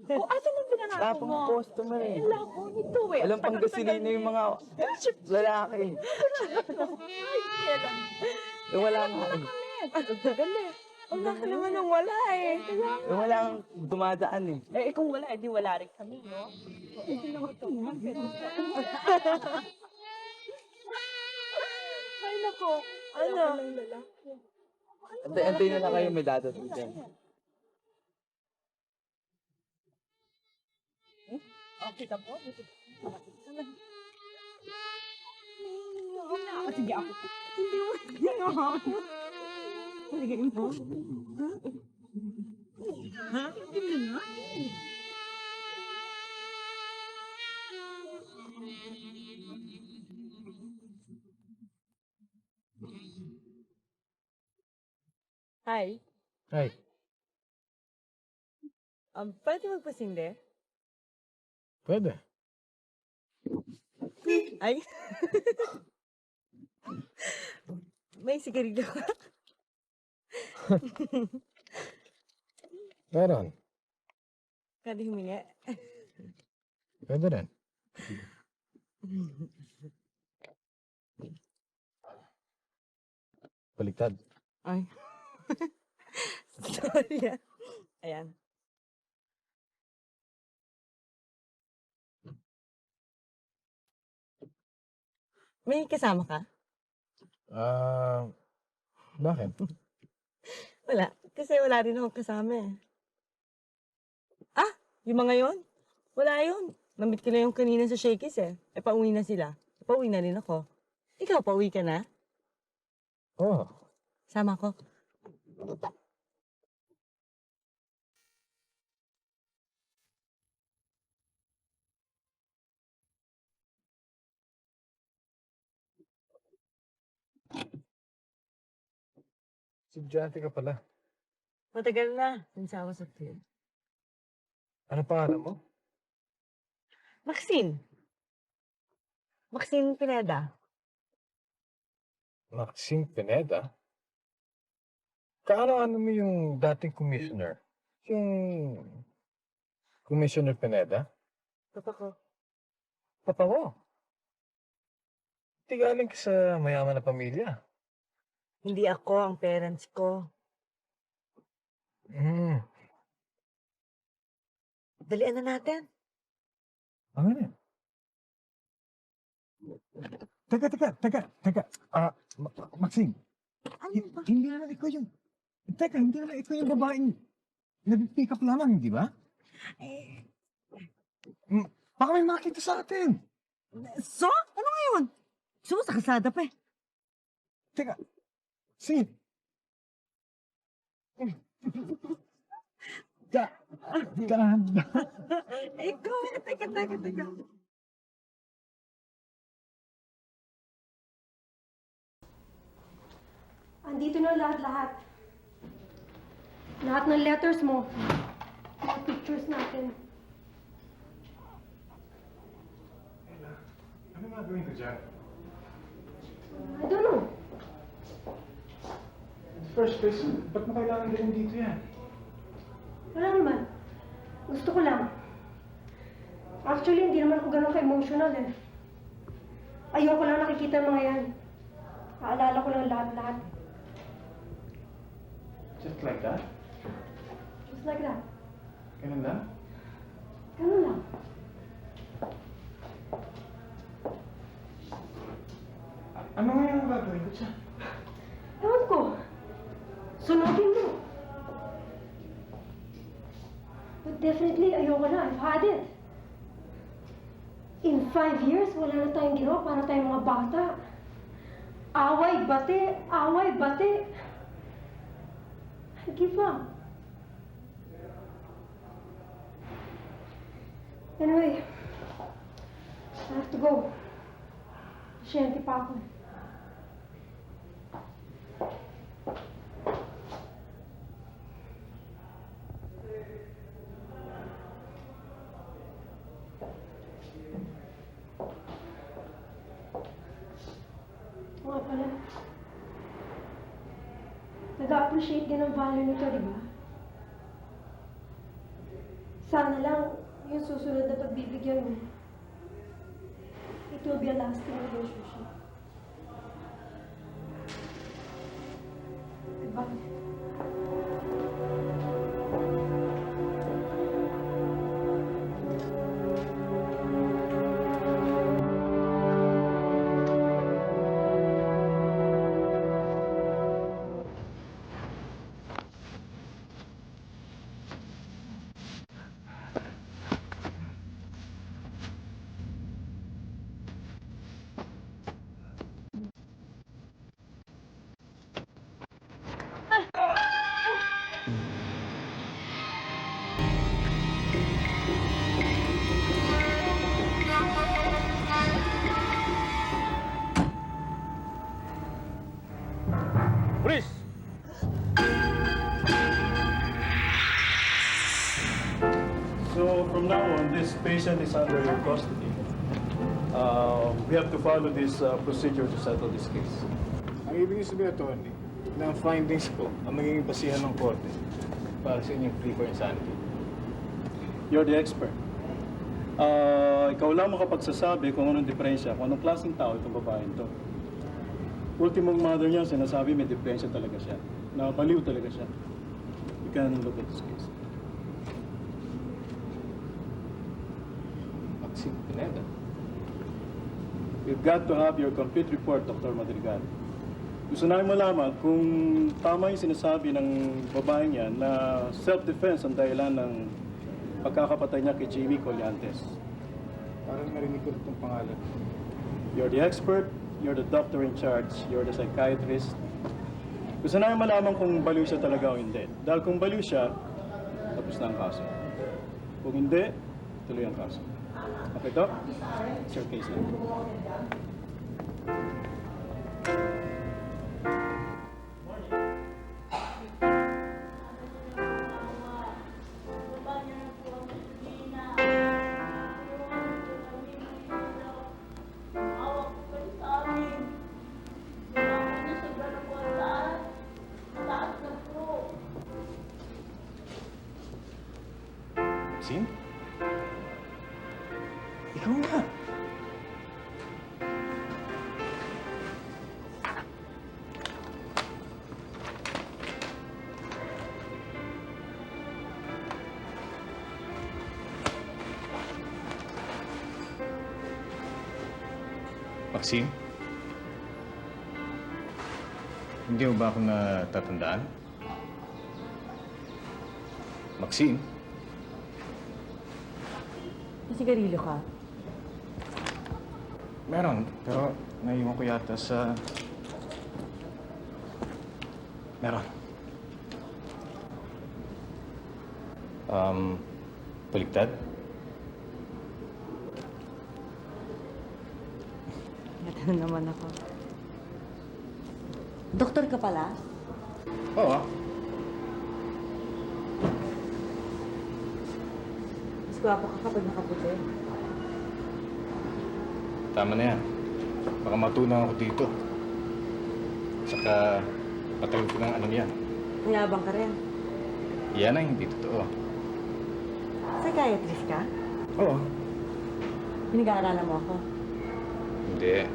O, asan ang pinanakaw Tapong mo? customer eh. Wala ko ito eh. Walang pang gasolina yung mga lalaki. Ay, kailan? Eh, wala nga eh. Ang tagal eh. Wala ka naman nang wala eh. Kaya Eh, wala kang dumadaan eh. eh, kung wala, edi wala rin kami, no? Hindi lang ito. Ay, nako. Ano? Antay na lang kayo, may dadating dyan. Okay ka po? Sige ako. Hindi mo. Sige mo. Ha? Hindi na. Hi. Ay, Pwede magpasindi? pwede. Ay. May sigarilyo ka? Meron. Pwede humingi? Pwede rin. Baliktad. Ay. Sorry ah. Ayan. May kasama ka? Bakit? Wala. Kasi wala rin akong kasama eh. Ah! Yung mga yon? Wala yun. Namit ko na yung kanina sa Shakey's eh. E pauwi na sila. Pauwi na rin ako. Ikaw, pauwi ka na? Oh, Sama ko. estudyante ka pala. Matagal na. Sinsawa sa field. Ano pangalan mo? Maxine. Maxine Pineda. Maxine Pineda? Kaano-ano mo yung dating commissioner? Yung Commissioner Pineda? Papa ko. Papa mo? Di galing ka sa mayaman na pamilya. Hindi ako ang parents ko. Hmm, Dalian na natin. ano yun? Teka. Maxine. Ano ba? Hindi naman ikaw yung... Teka, hindi naman ikaw yung babaeng nag-pick up lamang, di ba? Eh, Baka may makita sa atin. so? Ano ngayon? So, sa kasada pa eh. Teka, sige. Dahan. Ikaw, teka. Andito na lahat-lahat. Lahat ng letters mo. Mga pictures natin. Ano gagawin ko dyan? I don't know. In the first place, ba't mo kailangan din dito yan? Wala naman. Gusto ko lang. Actually, hindi naman ako ganun ka-emotional eh. Ayoko lang nakikita yung mga yan. Aalala ko lang lahat-lahat. Just like that? Just like that. Ganun lang? Ganun lang. Ano nga yung gagawin ko dyan? Ewan ko. Sunodin mo. But definitely, ayoko na. I've had it. In 5 years, wala na tayong ginawa para tayong mga bata. Away, bate. I give up. Anyway, I have to go. Siyempre pa ako. Oo nga pala. Nag-appreciate din ang value nito, di ba? Sana lang yung susunod na pagbibigyan mo, it will be a lasting relationship. Goodbye. Police! So from now on, this patient is under your custody. We have to follow this procedure to settle this case. Ang ibig sabihin, Tony, na ang findings ko ang magiging basihan ng korte para sa inyong plea for insanity. You're the expert. Ikaw lang makapagsasabi kung anong diferensya, kung anong klaseng tao itong babaeng to. Ultimong mother niya, sinasabi may diferensya talaga siya. Nakabaliw talaga siya. You can look at this case. Maxine Pineda. We've got to have your complete report, Dr. Madrigal. Gusto namin malaman kung tama yung sinasabi ng babaeng yan na self-defense ang dahilan ng pagkakapatay niya kay Jamie Colliantes. Parang narinig ko itong pangalan. You're the expert, you're the doctor in charge, you're the psychiatrist. Gusto namin malaman kung baliw siya talaga o hindi. Dahil kung baliw siya, tapos na ang kaso. Kung hindi, tuloy ang kaso. Okay, Doc? It's your case now. Maxine? Ikaw nga. Maxine? Hindi mo ba ako natatandaan? Maxine? Sigarilyo ka? Meron, pero naiwan ko yata sa... Meron. Baligtad? Natanong naman ako. Doktor ka pala? Oo. Mas gwapo ka kapag nakaputi. Tama na yan. Baka matunaw ako dito. Saka matagal ko nang alam yan. Mayabang ka rin. Yan ay hindi totoo. Psychiatrist ka? Oo. Pinag-aaralan mo ako. Hindi.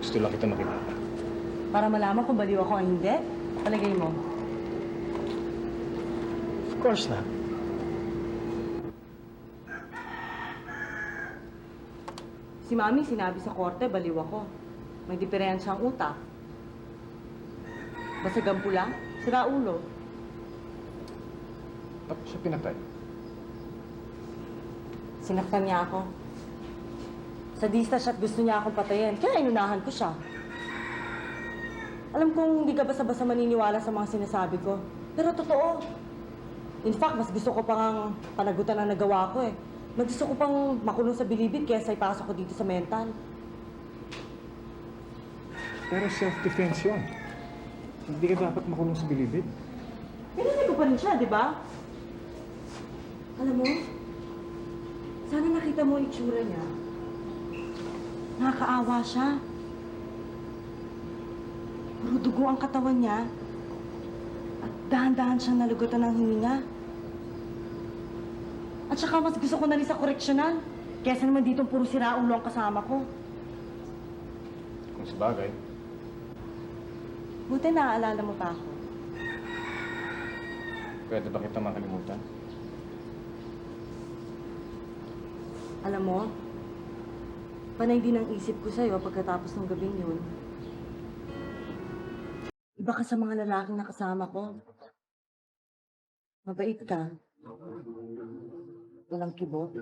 Gusto lang kita makilala. Para malaman kung baliw ako o hindi? Palagay mo. Of course not. Si Mami sinabi sa korte, baliw ako. May diferensya ang utak. Basagang pula, sira ulo. Tapos siya pinatay. Sinaktan niya ako. Sadista siya at gusto niya akong patayin, kaya inunahan ko siya. Alam kong hindi ka basta-basta maniniwala sa mga sinasabi ko. Pero totoo. In fact, mas gusto ko pang panagutan ang nagawa ko eh. Mas gusto ko pang makulong sa bilibid kaysa ipasok ko dito sa mental. Pero self-defense yun. Hindi ka dapat makulong sa bilibid. Pinatay ko pa rin siya, di ba? Alam mo, sana nakita mo ang itsura niya. Nakakaawa siya. Puro dugo ang katawan niya. At dahan-dahan siyang nalugutan ng hininga. At saka mas gusto ko na rin sa koreksyonal. Kesa naman dito puro siraulo ang kasama ko. Kung sabagay. Buti naaalala mo pa ako. Pwede ba kita makalimutan? Alam mo, panay din ang isip ko sa'yo pagkatapos ng gabing yun. Iba ka sa mga lalaking nakasama ko. Mabait ka. Walang kibot.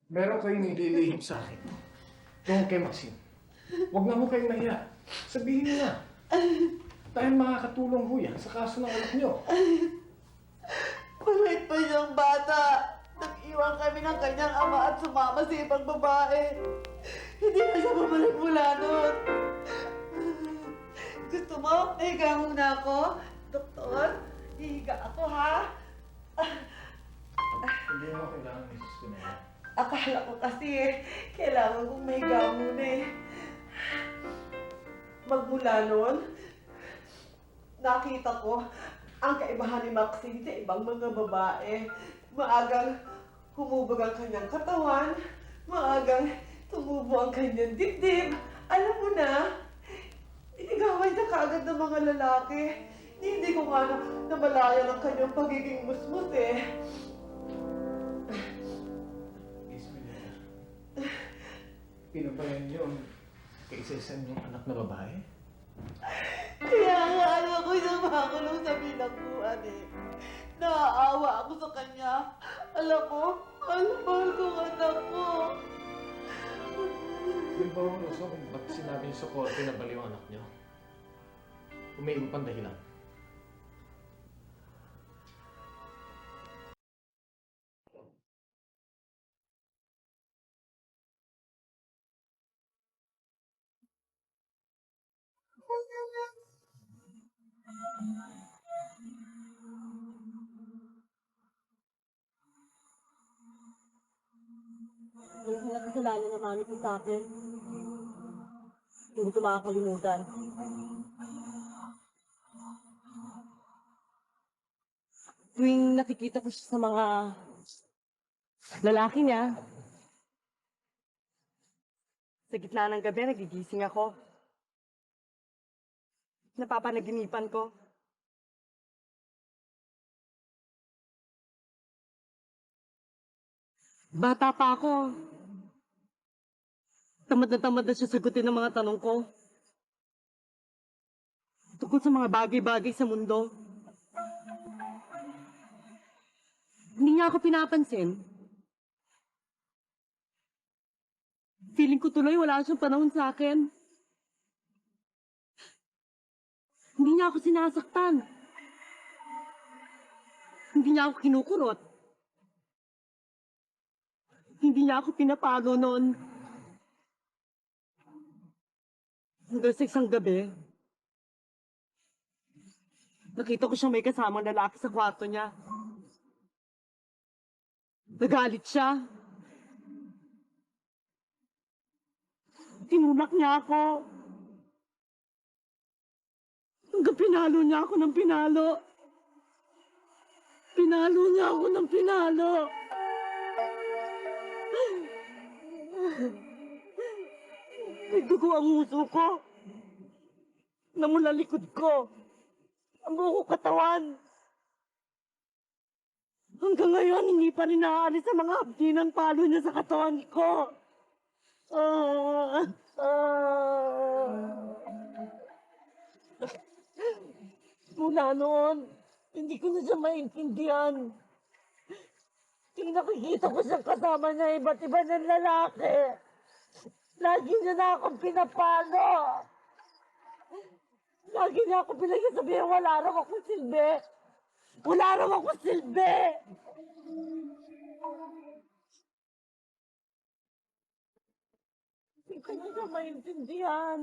Meron kayong nililihim sa akin. Tungkol kay Maxine. Huwag na mo kayong mahiya. Sabihin niyo na. Dahil makakatulong ho yan sa kaso ng anak niyo. Maliit pa siyang bata. Nag-iwan kami ng kanyang ama at sumama sa ibang babae. Hindi na siya bumalik mula nun. Gusto mo? Higa muna ako. Doktor, hihiga ako ha? Hindi mo kailangan ni Sis Pineda. Akala ko kasi kailangan kong mahiga muna eh. Magmula nun, nakita ko ang kaibahan ni Maxine sa ibang mga babae. Maagang humubog ang kanyang katawan, maagang tumubo ang kanyang dibdib. Alam mo na, inigawan siya kaagad ng mga lalaki. Hindi ko nga namalayan ang kanyang pagiging musmus eh. Sis Pineda. Pinabayan niyo ang kaisasan yung anak na babae? Kaya nga ayaw ko siya makulong sa bilangguan eh. Naaawa ako sa kanya. Alam mo, mahal ko ang anak ko. Yung ba ang uso kung ba't sinabi niyo sa korte na baliw ang anak niyo? Kung may iba pang dahilan. Walang nakasalanan na mami ko sa akin. Hindi ko makakalimutan. Tuwing nakikita ko siya sa mga lalaki niya, sa gitna ng gabi, nagigising ako. Napapanaginipan ko. Bata pa ako. Tamad na siya sagutin ng mga tanong ko. Tungkol sa mga bagay-bagay sa mundo. Hindi niya ako pinapansin. Feeling ko tuloy wala siyang panahon sa akin. Hindi niya ako sinasaktan. Hindi niya ako kinukurot. Hindi niya ako pinapalo noon. Hanggang sa isang gabi, nakita ko siyang may kasamang lalaki sa kwarto niya. Nagalit siya. Tinulak niya ako. Hanggang pinalo niya ako ng pinalo. Pinalo niya ako ng pinalo. May dugo ang uso ko. Namula likod ko. Ang buko katawan. Hanggang ngayon, hindi pa rin naaalis sa mga abdi ng palo niya sa katawan ko. Ah, ah. Mula noon, hindi ko na siya maintindihan. Ting nakikita ko siyang kasama niya iba't iba ng lalaki. Lagi niya na akong pinapalo. Lagi niya ako pinagsasabihin, wala raw akong silbi. Wala raw akong silbi. Hindi ko na siya maintindihan.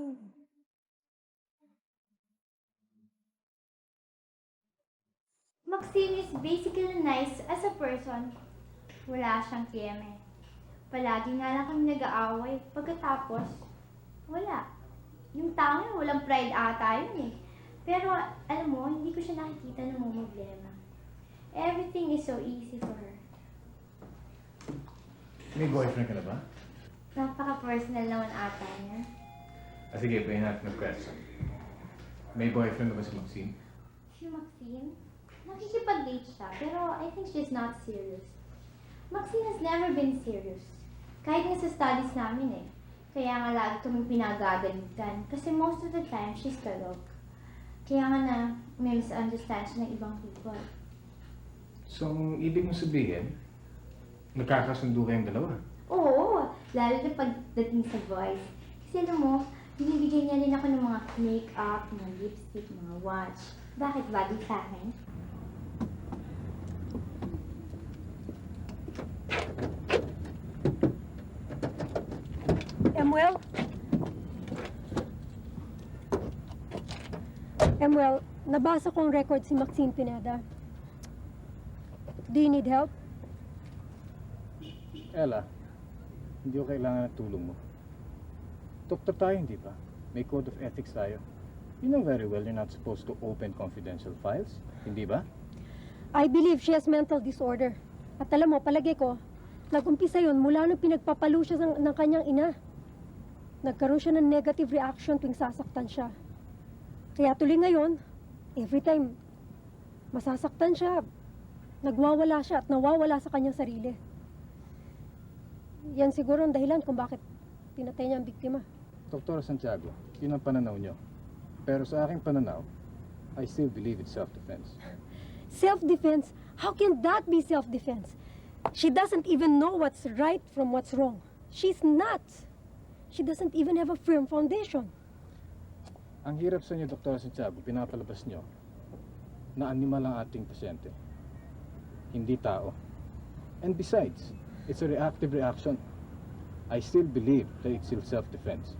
Maxine is basically nice as a person. Wala siyang kiyeme. Palagi nga lang kami nag-aaway. Pagkatapos, wala. Yung tao yun, walang pride ata yun eh. Pero, alam mo, hindi ko siya nakikita na problema. Everything is so easy for her. May boyfriend ka na ba? Napaka-personal naman ata niya. Sige, pahin natin ng question. May boyfriend na ba si Maxine? Si Maxine, nakikipag-date siya, pero I think she's not serious. Maxine has never been serious. Kahit nga sa studies namin eh. Kaya nga lagi kaming pinagagalitan. Kasi most of the time, she's kalog. Kaya nga na may misunderstand siya ng ibang people. So, ang ibig mong sabihin, nagkakasundo kayong dalawa? Oo, lalo na pagdating sa voice. Kasi alam mo, binibigyan niya rin ako ng mga make-up, mga lipstick, mga watch. Bakit bagay sa akin? Emuel, nabasa ko ang record si Maxine Pineda. Do you need help? Ella, hindi ko kailangan ng tulong mo. Doktor tayo, hindi ba? May code of ethics tayo. You know very well you're not supposed to open confidential files, hindi ba? I believe she has mental disorder. At alam mo, palagay ko, nag-umpisa yun mula nung pinagpapalo siya ng kanyang ina. Nagkaroon siya ng negative reaction tuwing sasaktan siya. Kaya tuloy ngayon, every time masasaktan siya, nagwawala siya at nawawala sa kanyang sarili. Yan siguro ang dahilan kung bakit pinatay niya ang biktima. Dr. Santiago, yun ang pananaw nyo. Pero sa aking pananaw, I still believe it's self-defense. Self-defense? How can that be self-defense? She doesn't even know what's right from what's wrong. She's nuts. She doesn't even have a firm foundation. Ang hirap sa inyo, Dr. Santiago, pinapalabas nyo na animal ang ating pasyente. Hindi tao. And besides, it's a reactive reaction. I still believe that it's still self-defense.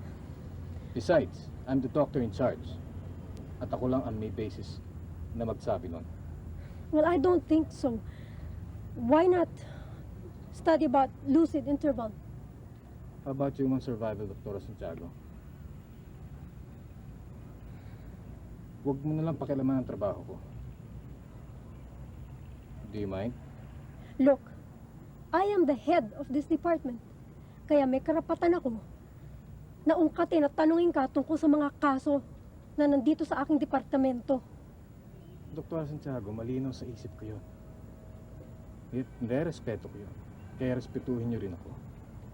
Besides, I'm the doctor in charge. At ako lang ang may basis na magsabi nun. Well, I don't think so. Why not study about lucid interval? How about human survival, Dr. Santiago? Huwag mo na lang pakialaman ang trabaho ko. Do you mind? Look, I am the head of this department. Kaya may karapatan ako na ungkatin at tanungin ka tungkol sa mga kaso na nandito sa aking departamento. Dr. Santiago, malinaw sa isip ko yun. Nire-respeto ko yun. Kaya respetuhin niyo rin ako.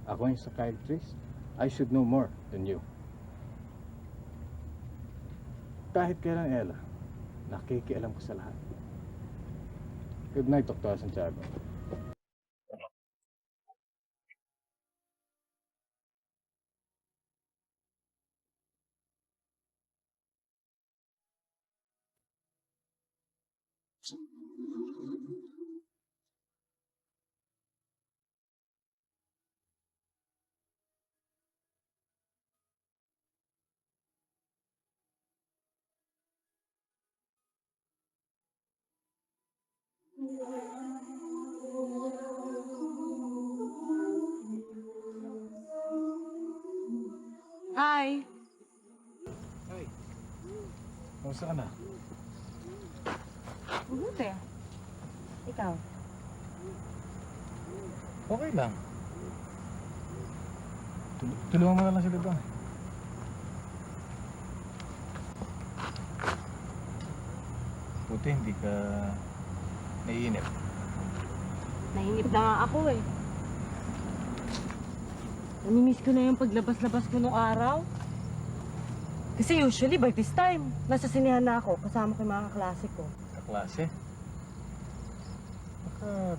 Ako yung psychiatrist. I should know more than you. Kahit kailan, Ella, nakikialam ko sa lahat. Good night, Dr. Santiago. Hi. Hi. Kamusta ka na? Mabuti. Ikaw? Okay lang. Tulungan mo na lang sila doon. Buti hindi ka naiinip. Nainip na nga ako eh. Namimiss ko na yung paglabas-labas ko nung araw. Kasi usually by this time, nasa sinehan na ako kasama ko yung mga kaklase ko. Kaklase? Baka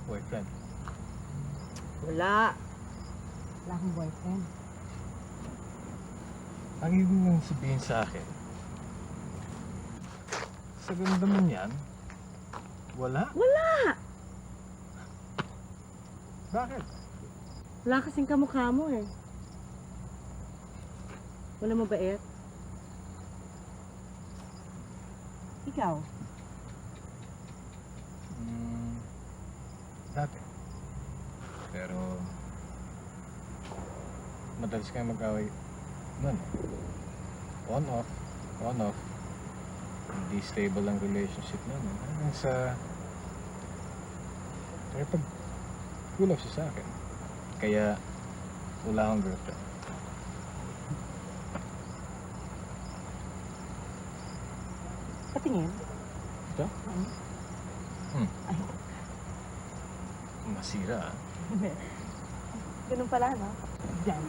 boyfriend. Wala. Wala akong boyfriend. Ang ibig mong sabihin sa akin, sa ganda mo niyan, wala? Wala! Bakit? Wala kasing kamukha mo eh. Wala mabait. Ikaw? Dati. Pero, madalas kayo mag-away. Nun. On-off. On-off. Hindi stable ang relationship namin. Hanggang sa... Kaya pag kulang siya sa akin. Kaya wala akong girlfriend. Patingin? Ito? Masira ah. Ganun pala, no? Diyan.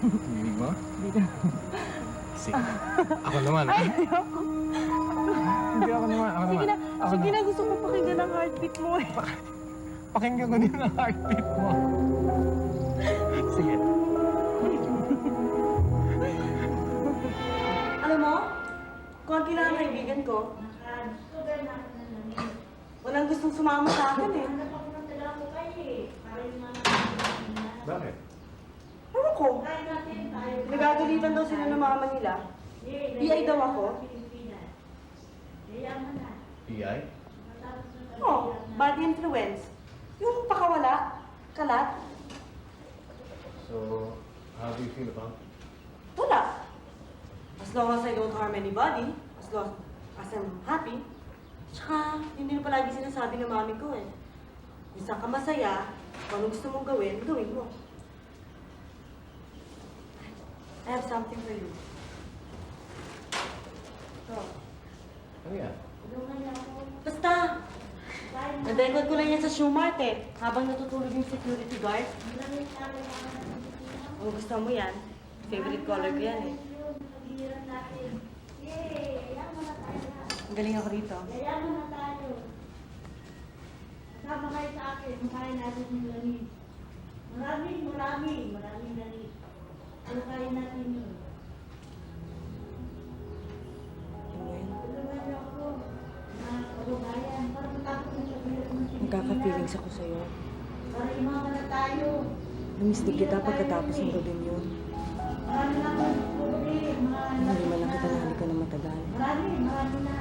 Bibig mo? Dito. Sige. Ako naman. Hindi ako naman. Ako Sige naman. na, sige na, gusto ko pakinggan ang heartbeat mo eh. Pakinggan ko din ang heartbeat mo. Sige. Alam mo, konti lang ang kaibigan ko. Walang gustong sumama sa akin eh. Bakit? Ewan ko. Nagagalitan daw sila ng mama nila. BI daw ako. PI? Oh, bad influence. Yung pakawala, kalat, So, how do you feel about it? wala. As long as I don't harm anybody, as long as I'm happy. Tsaka, yun din palagi sinasabi ng mami ko eh. Kung saan ka masaya, kung anong gusto mong gawin, gawin mo. I have something for you. So, Ano yan? basta! Nadengkod ko lang yan sa shoe mart eh, habang natutulog yung security guard. Kung gusto mo yan, favorite color ko yan eh. Ang galing ako rito. Yayaman na tayo. Kasama kayo sa akin, makain natin yung langit. Maraming langit. Ano kain natin yun? Tulungan niyo ako. Mga kabubayan, para matapos na sa hirap ng Pilipinas. Magkaka-feelings ako sa'yo. Para imaman na tayo. Namiss din kita pagkatapos ng gawin yun. Marami na akong puli, Hindi man lang kita nahalikan ng matagal. Marami na.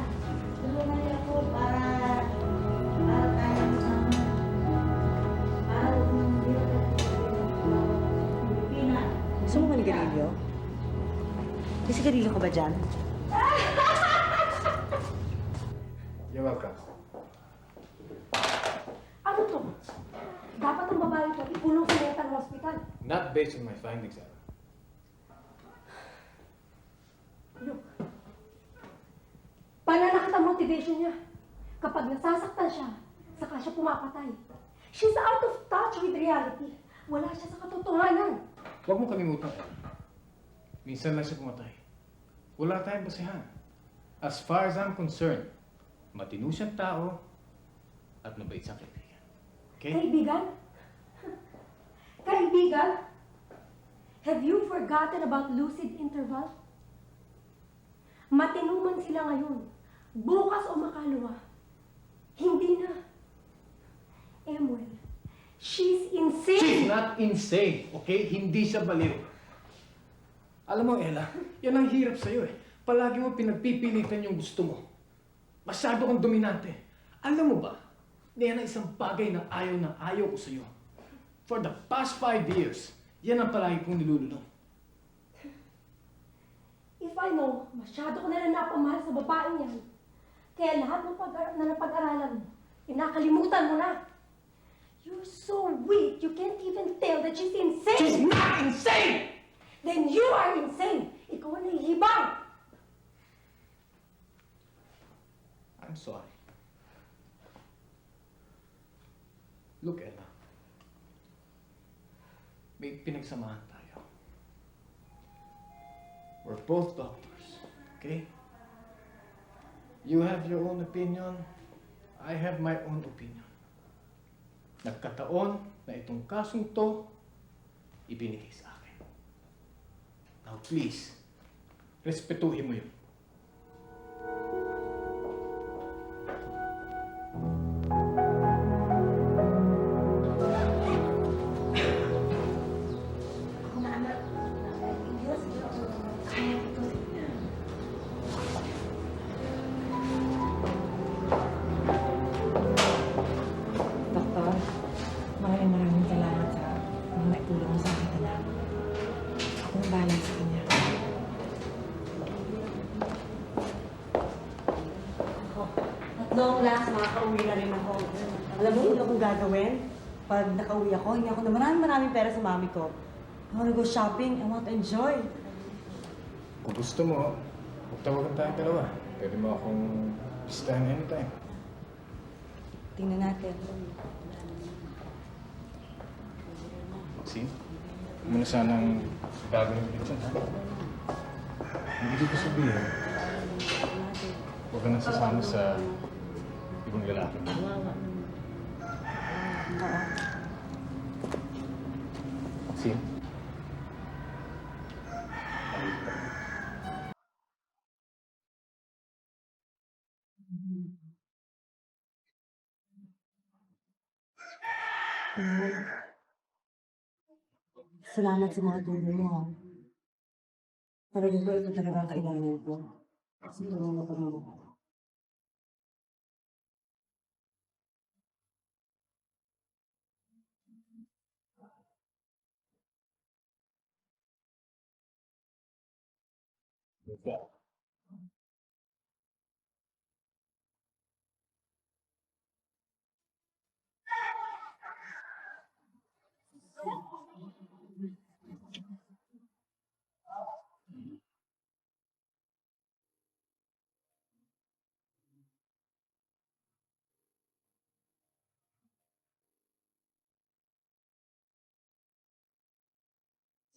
Tulungan niyo ako para tayo kasama. Para huwag mong hirap ng Pilipinas. Gusto mo manigarilyo? May sigarilyo ka ba dyan? You're welcome. Ano to? Dapat ang babae to ikulong sa mental hospital. Not based on my findings, Ella. Look, pananakit ang motivation niya. Kapag nasasaktan siya, saka siya pumapatay. She's out of touch with reality. Wala siya sa katotohanan. Huwag mo kalimutan, Ella. Minsan lang siya pumatay. Wala tayong basihan. As far as I'm concerned, matino siyang tao at mabait siyang kaibigan. Okay? Kaibigan? Kaibigan? Have you forgotten about lucid interval? Matinuman sila ngayon. Bukas o makalawa. Hindi na. Emuel, she's insane. She's not insane, okay? Hindi siya baliw. Alam mo, Ella, yan ang hirap sa'yo eh. Palagi mo pinagpipilitan yung gusto mo. Masyado kang dominante. Alam mo ba, na yan ang isang bagay na ayaw ko sa'yo. For the past 5 years, yan ang palagi kong nilulunong. If I know, masyado ko na lang napamahal sa babaeng yan. Kaya lahat ng na napag-aralan mo, Inakalimutan mo na. You're so weak, you can't even tell that she's insane. She's not insane! Then you are insane. Ikaw ang nahihibang. I'm sorry. Look, Ella. May pinagsamahan tayo. We're both doctors, okay? You have your own opinion. I have my own opinion. Nagkataon na itong kasong to, ibinigay sa akin. Now please, respetuhin mo yun. Ako na, anak. Diyos, Diyos. Kaya ito. Doktor, maraming salamat sa mga naitulong mo sa akin, anak. Ako na bahala sa kanya. At long last, makakauwi na rin ako. Alam mo, hindi akong gagawin. Pag nakauwi ako, hindi ako na maraming pera sa mami ko. I wanna go shopping. I want to enjoy. Kung gusto mo, magtawagan tayong dalawa. Pwede mo akong bisitahin anytime. Tingnan natin. Maxine, huwag mo na sanang gagawin ulit yan, ha? Hindi ko sabihin, huwag ka nang sasama sa ibang lalaki. Maxine? Salamat sa mga tulong mo. Talagang ko ito talaga ang kailangan ko. Kasi tulong mo kami.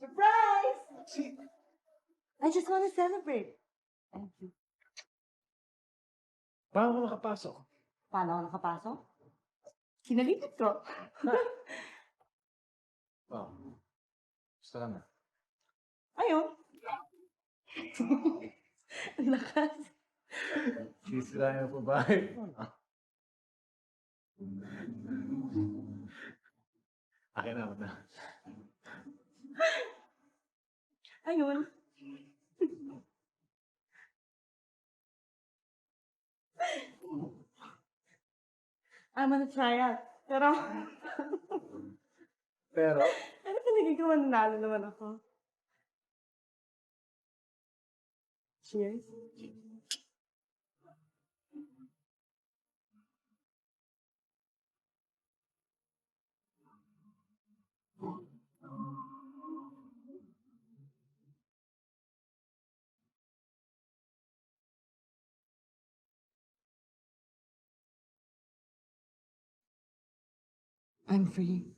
Surprise! I just want to celebrate. Thank you. Paano ka makapasok? Paano ako nakapasok? Kinalipat ko. Wow. Gusto ka na. Ayun. Ang lakas. Sisirahin mo pa ba? Akin na, na. Ayun. I'm gonna try out. Pero, Pero, ano pinigil ko, mananalo naman ako. Cheers. I'm free.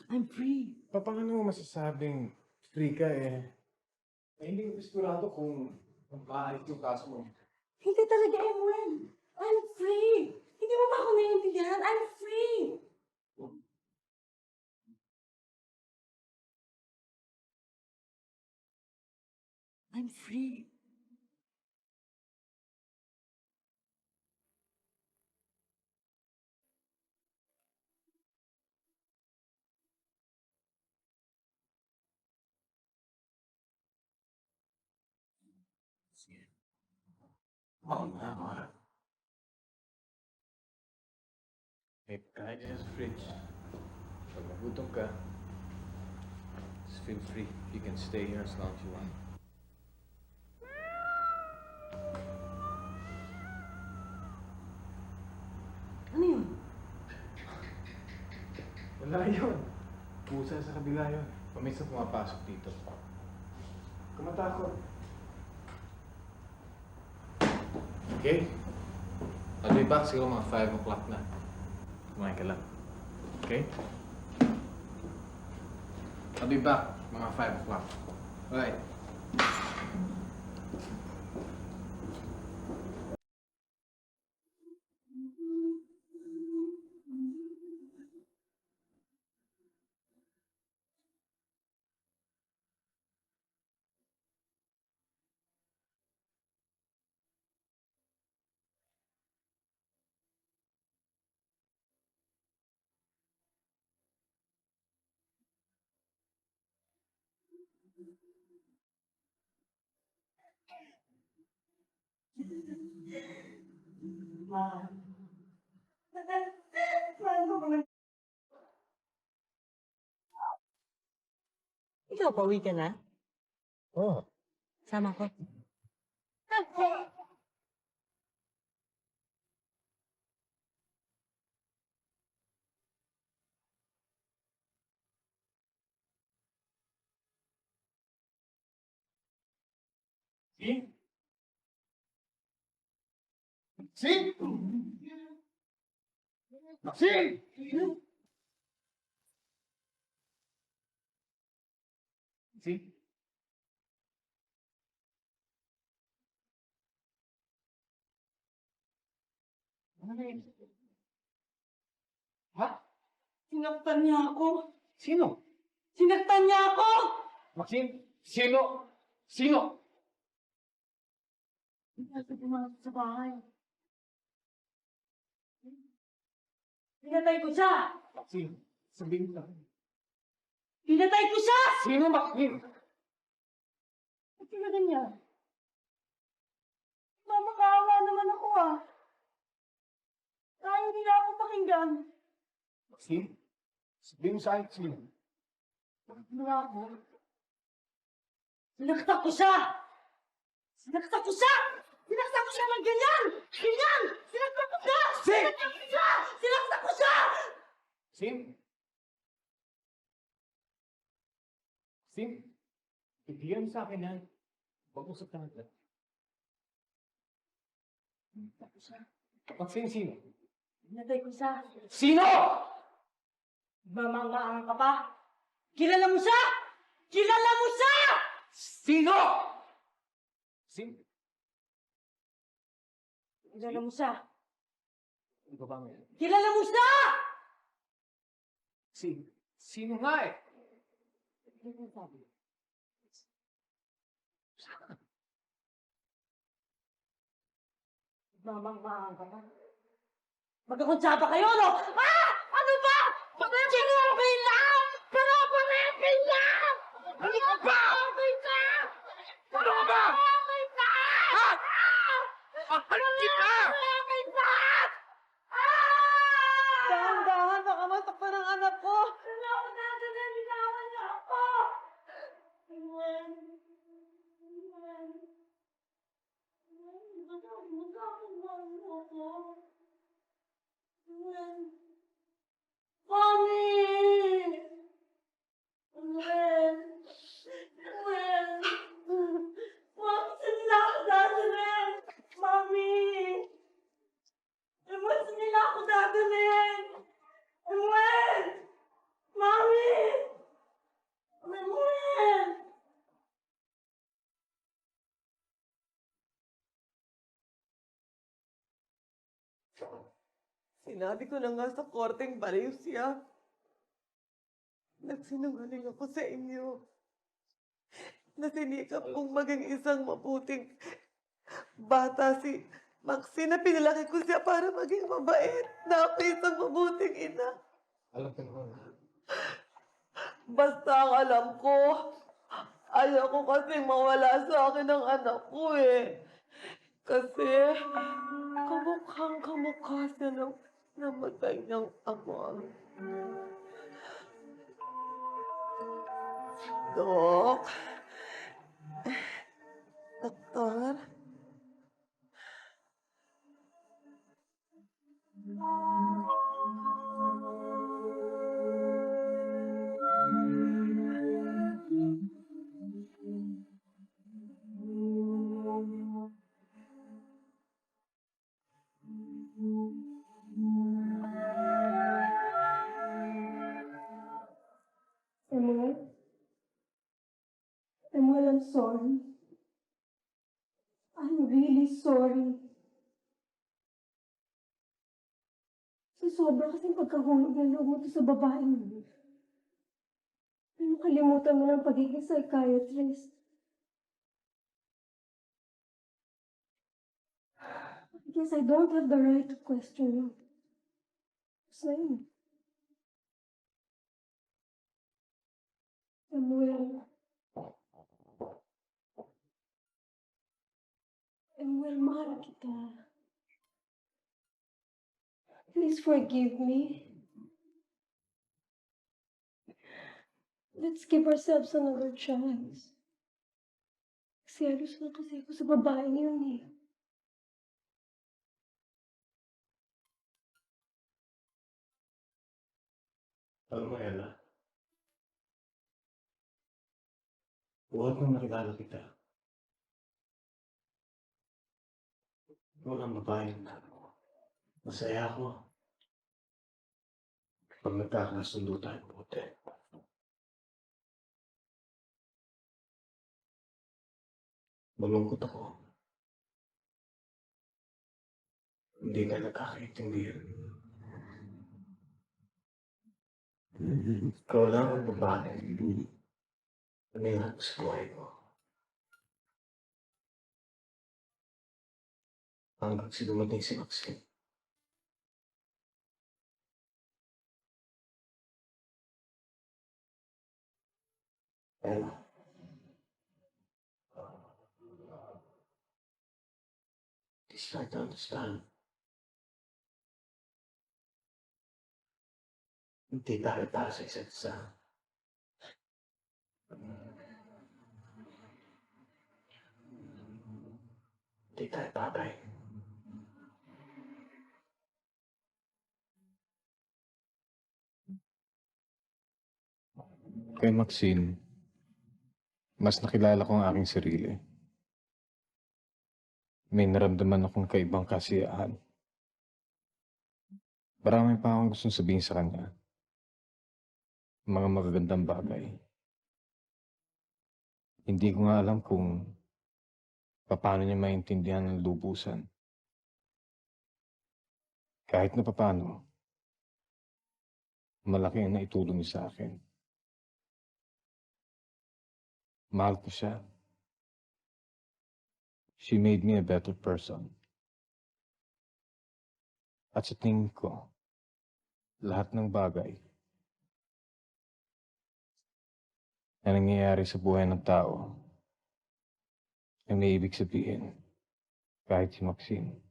I'm free. paano mo masasabing free ka eh? Hindi ko sigurado kung maayos yung kaso mo. Hindi talaga, Emwen. I'm free. Hindi mo ba ako naiintindihan? I'm free. I'm free. Oo nga. Eh, kahit dyan sa fridge, pag nagutom ka, just feel free. You can stay here as long as you want. Wala yun. Pusa sa kabila yun. Paminsan pumapasok dito. Kumatakot. Okay? I'll be back siguro mga 5 o'clock na. Kumain ka lang. Okay? I'll be back mga 5 o'clock. Alright. Ikaw, pauwi ka na? Oo. Sama ko. Maxine! Maxine! Maxine? Ha? Sinaktan niya ako. Sino? Sinaktan niya ako! Maxine? Sino? Sino? Nasa pumasok sa bahay. Pinatay ko siya! Maxine, sabihin mo lang. Pinatay ko siya! Sino, Maxine? Ba't ka ganyan? Mama, kaawa naman ako ah. Hindi na ako pakinggan. Maxine? Sabihin mo sa akin, sino? Wala ako. Sinaktak ko siya! Sinaktak ko siya! Sinaktak ko siya ng ganyan! Ganyan! Sinaktak ko siya! Sinaktak ko siya! Sinaktak ko siya! Maxine? Maxine? Ibigyan mo sa akin yan. Pag-usap ka natin. Sinaktak ko siya. Maxine, sino? Pinatay ko siya. Sino? Mamang-maang ka pa? Kilala mo siya! Kilala mo siya! Sino? Sino? Kilala mo siya! Ano ba mo yan? Kilala mo siya! Sino? Sino nga eh? Hindi ko sabi. Mamang-maang ka pa? Magkakontsaba kayo, no? Ah! Ano ba? Pare-pare lang! Pare-pare lang! Ano ba? Ano ba? Ha? Ano kita? Dahan-dahan, baka matakpan ang anak ko! Wala ako dadalhin, binawan niya ako! Mommy! Bakit nila ako dadalhin? Mommy! Bakit nila ako dadalhin? Emwen! Mommy! Emwen! Sinabi ko na nga sa korteng baliw siya. Nagsinungaling ako sa inyo. Nasinikap kong maging isang mabuting bata si Maxine na pinalaki ko siya para maging mabait na ako isang mabuting ina. Alam ko naman. Basta ang alam ko, ayoko kasi mawala sa akin ang anak ko eh. Kasi kamukhang kamukha siya ng namatay niyang ama. Dok? Doktor? Emuel, I'm sorry. I'm really sorry. Sa sobra kasing pagkahulog ng loob mo to sa babaeng mo. Pero kalimutan mo ng pagiging psychiatrist. I guess I don't have the right to question you. Basta yun. Emuel. Emuel, mahal kita. Please forgive me. Let's give ourselves another chance. Serious na kasi ako sa babaeng yun eh. Alam mo, Ella, buhat nung nakilala kita, walang babaeng masaya ako pag nagkakasundo tayong buti. Malungkot ako. Hindi ka nagkakaintindihan. Ikaw lang ang babae na may hanggang sa buhay ko. Hanggang si dumating si Maxine. Ella. Please try to understand. Hindi tayo para sa isa't isa. Hindi tayo bagay. Kay Maxine, mas nakilala ko ang aking sarili. May naramdaman akong kaibang kasiyahan. Marami pa akong gustong sabihin sa kanya. Mga magagandang bagay. Hindi ko nga alam kung paano niya maintindihan ng lubusan. Kahit na paano, malaki ang naitulong niya sa akin. Mahal ko siya. She made me a better person. At sa tingin ko, lahat ng bagay na nangyayari sa buhay ng tao ay may ibig sabihin kahit si Maxine.